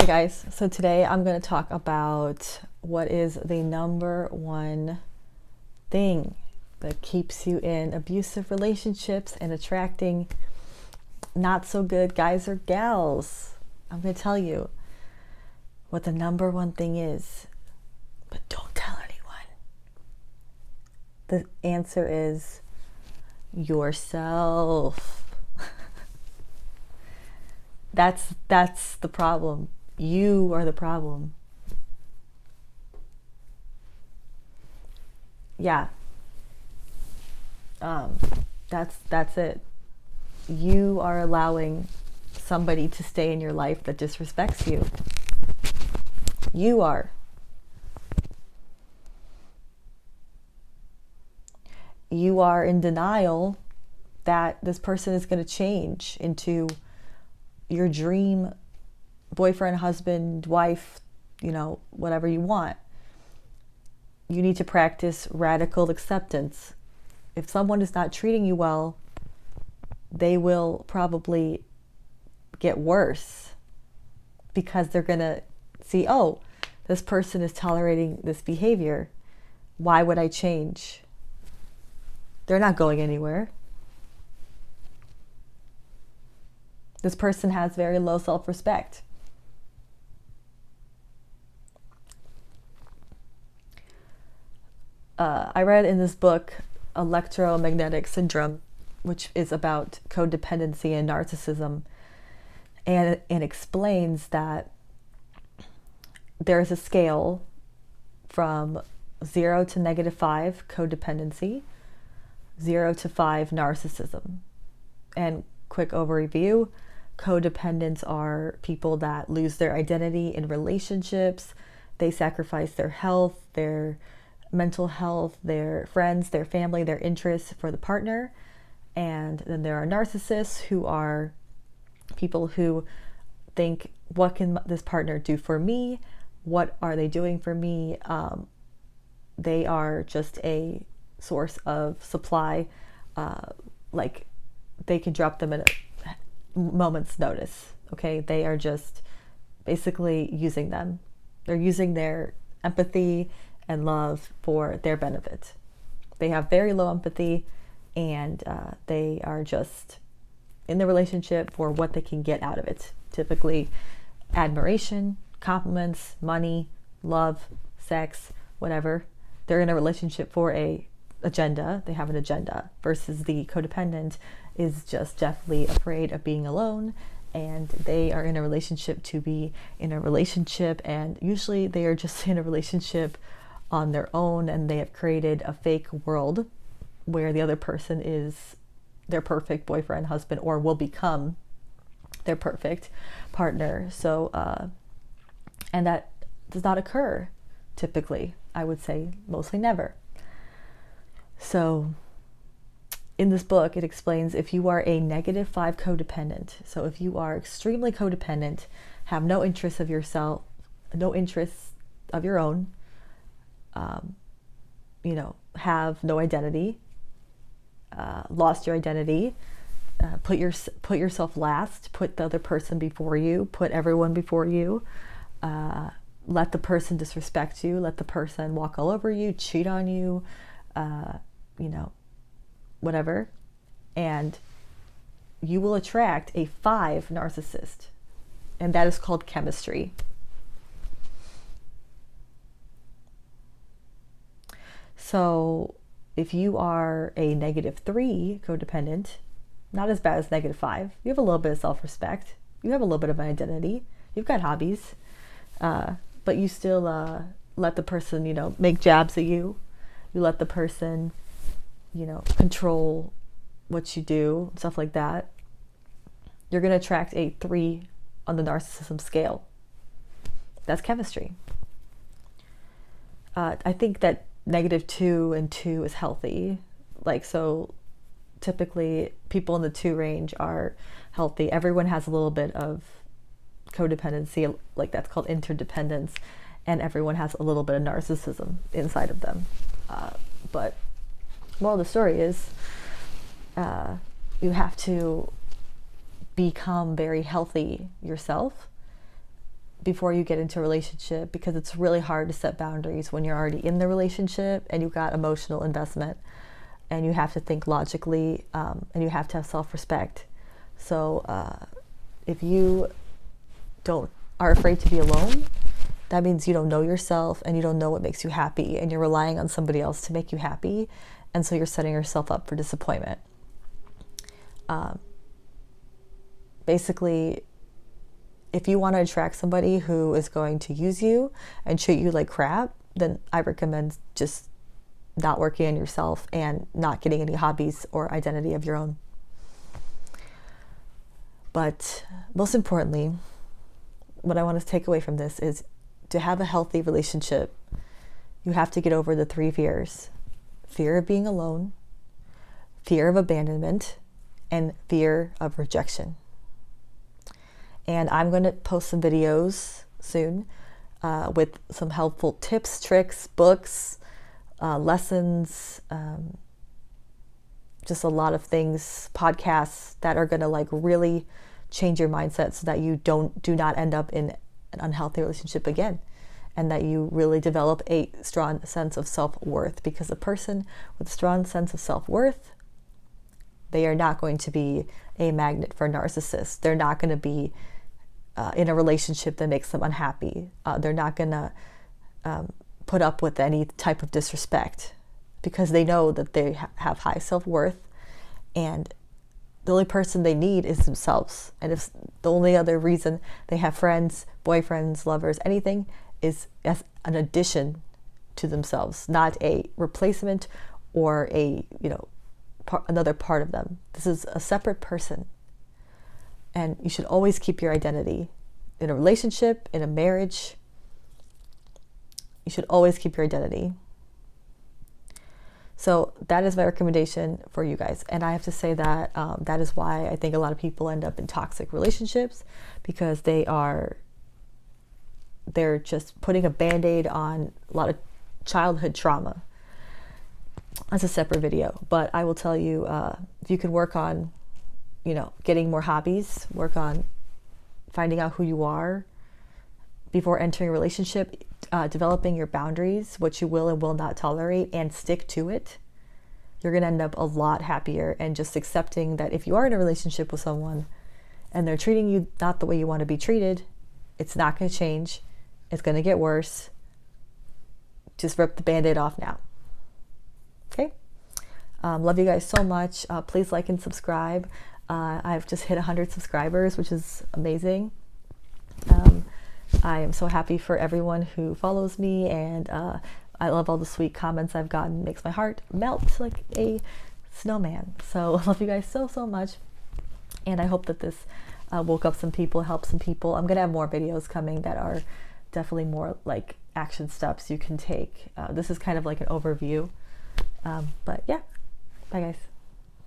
Hey guys, so today I'm going to talk about what is the number one thing that keeps you in abusive relationships and attracting not so good guys or gals. I'm going to tell you what the number one thing is, but don't tell anyone. The answer is yourself. That's the problem. You are the problem. Yeah. Um, that's it. You are allowing somebody to stay in your life that disrespects you. You are. You are in denial that this person is going to change into your dream boyfriend, husband, wife, whatever you want. You need to practice radical acceptance. If someone is not treating you well, they will probably get worse because they're going to see, oh, this person is tolerating this behavior. Why would I change? They're not going anywhere. This person has very low self-respect. I read in this book, Electromagnetic Syndrome, which is about codependency and narcissism, and it explains that there is a scale from 0 to -5 codependency, 0 to 5 narcissism. And quick overview, codependents are people that lose their identity in relationships. They sacrifice their health, their mental health, their friends, their family, their interests for the partner. And then there are narcissists, who are people who think, what can this partner do for me? What are they doing for me? They are just a source of supply. Like they can drop them in a moment's notice. Okay, they are just basically using them. They're using their empathy and love for their benefit. They have very low empathy, and they are just in the relationship for what they can get out of it. Typically admiration, compliments, money, love, sex, whatever. They're in a relationship for a agenda. They have an agenda, versus the codependent is just deathly afraid of being alone, and they are in a relationship to be in a relationship, and usually they are just in a relationship on their own, and they have created a fake world where the other person is their perfect boyfriend, husband, or will become their perfect partner. So and that does not occur typically. I would say mostly never. So in this book, it explains, if you are a -5 codependent, so if you are extremely codependent, have no interest of yourself, no interests of your own, have no identity, lost your identity, put yourself last, put the other person before you, put everyone before you, let the person disrespect you, let the person walk all over you, cheat on you, whatever, and you will attract a 5 narcissist, and that is called chemistry. So if you are a -3 codependent, not as bad as -5, you have a little bit of self-respect, you have a little bit of an identity, you've got hobbies, but you still let the person, make jabs at you. You let the person, control what you do, stuff like that. You're going to attract a 3 on the narcissism scale. That's chemistry. I think that -2 and 2 is healthy. So typically people in the 2 range are healthy. Everyone has a little bit of codependency, that's called interdependence, and everyone has a little bit of narcissism inside of them. But moral of the story is, you have to become very healthy yourself before you get into a relationship, because it's really hard to set boundaries when you're already in the relationship and you've got emotional investment, and you have to think logically, and you have to have self-respect. So if you are afraid to be alone, that means you don't know yourself and you don't know what makes you happy, and you're relying on somebody else to make you happy, and so you're setting yourself up for disappointment. Basically, if you want to attract somebody who is going to use you and treat you like crap, then I recommend just not working on yourself and not getting any hobbies or identity of your own. But most importantly, what I want to take away from this is, to have a healthy relationship, you have to get over the 3 fears: fear of being alone, fear of abandonment, and fear of rejection. And I'm going to post some videos soon with some helpful tips, tricks, books, lessons, just a lot of things, podcasts that are going to like really change your mindset so that you do not end up in an unhealthy relationship again, and that you really develop a strong sense of self-worth. Because a person with a strong sense of self-worth, they are not going to be a magnet for narcissists. They're not going to be in a relationship that makes them unhappy. They're not going to put up with any type of disrespect, because they know that they have high self-worth, and the only person they need is themselves. And if the only other reason they have friends, boyfriends, lovers, anything, is as an addition to themselves, not a replacement or another part of them. This is a separate person. And you should always keep your identity. In a relationship, in a marriage, you should always keep your identity. So that is my recommendation for you guys. And I have to say that that is why I think a lot of people end up in toxic relationships, because they're just putting a Band-Aid on a lot of childhood trauma. That's a separate video. But I will tell you, if you can work on getting more hobbies, work on finding out who you are before entering a relationship, developing your boundaries, what you will and will not tolerate, and stick to it, you're going to end up a lot happier. And just accepting that if you are in a relationship with someone and they're treating you not the way you want to be treated, it's not going to change. It's going to get worse. Just rip the Band-Aid off now. Okay? Love you guys so much. Please like and subscribe. I've just hit 100 subscribers, which is amazing. I am so happy for everyone who follows me, and I love all the sweet comments I've gotten. It makes my heart melt like a snowman. So I love you guys so, so much. And I hope that this woke up some people, helped some people. I'm going to have more videos coming that are definitely more like action steps you can take. This is kind of like an overview. But yeah, bye guys.